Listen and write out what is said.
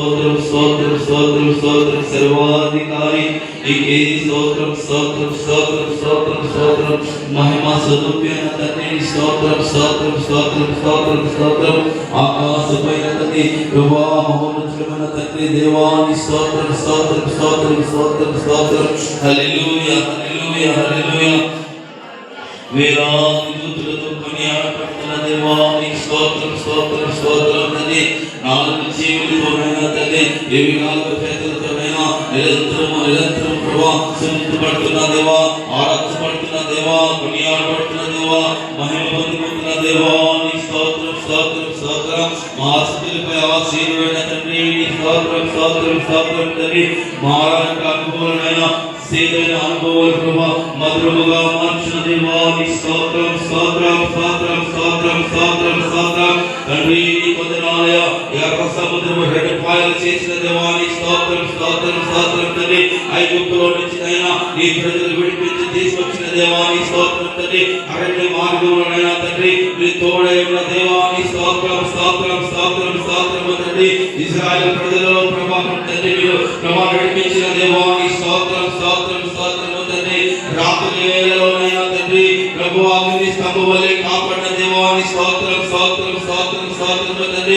స్తోత్రం స్తోత్రం స్తోత్రం స్తోత్రం సర్వాధికారి నీకే స్తోత్రం స్తోత్రం స్తోత్రం స్తోత్రం స్తోత్రం మహిమ స్వరూపైన తండ్రి స్తోత్రం స్తోత్రం స్తోత్రం స్తోత్రం స్తోత్రం ఆకాశపైన తండ్రి ప్రభువా మహోన్నతమైన తండ్రి దేవాని స్తోత్రం స్తోత్రం స్తోత్రం స్తోత్రం స్తోత్రం హల్లెలూయా హల్లెలూయా హల్లెలూయా వేలాది దూతలతో కొనియాడబడుతున్న దేవాని స్తోత్రం స్తోత్రం స్తోత్రం తండ్రి నాలుగు జీవులతోనైనా తండ్రి ఏవి నాలుగు చేతులతోనైనా నిరంతరం ప్రభువా స్తుతించబడుతున్న దేవా ఆరాధించబడుతున్న దేవా కొనియాడబడుతున్న దేవా మహిమ పొందుతున్న దేవాని స్తోత్రం స్తోత్రం స్తోత్రం మా స్తుతులపై ఆశీర్వైన తండ్రి స్తోత్రం స్తోత్రం స్తోత్రం తండ్రి మారాక అనుభవాలైన సేదైన అనుభవాలు ప్రభా మధురముగా మార్చిన దేవాని స్తోత్రం స్తోత్రం స్తోత్రం స్తోత్రం స్తోత్రం స్తోత్రం తండ్రి కొందనాలయ ఎర్ర సముద్రము రెండు పాయలు చేసిన దేవాని స్తోత్రం స్తోత్రం స్తోత్రం తండ్రి ఐగుప్తులో నుంచి అయినా నీ ప్రజలు విడిపించి తీసుకొచ్చిన దేవాని స్తోత్రం తండ్రి అరణ్య మార్గంలోనైనా తండ్రి నీ తోడై ఉన్న దేవాని స్తోత్రం స్తోత్రం స్తోత్రం స్తోత్రం తండ్రి ఇశ్రాయేలు ప్రజలలో ప్రభావం తండ్రి మీరు ప్రభావం నడిపించిన దేవాని స్తోత్రం స్తోత్రం స్తోత్రం తండ్రి రాత్రి వేళలోనైనా తండ్రి ప్రభువా అగ్ని స్తంభం వలె కాపాడిన దేవాని స్తోత్రం స్తోత్రం స్తోత్రం స్తోత్రం తండ్రి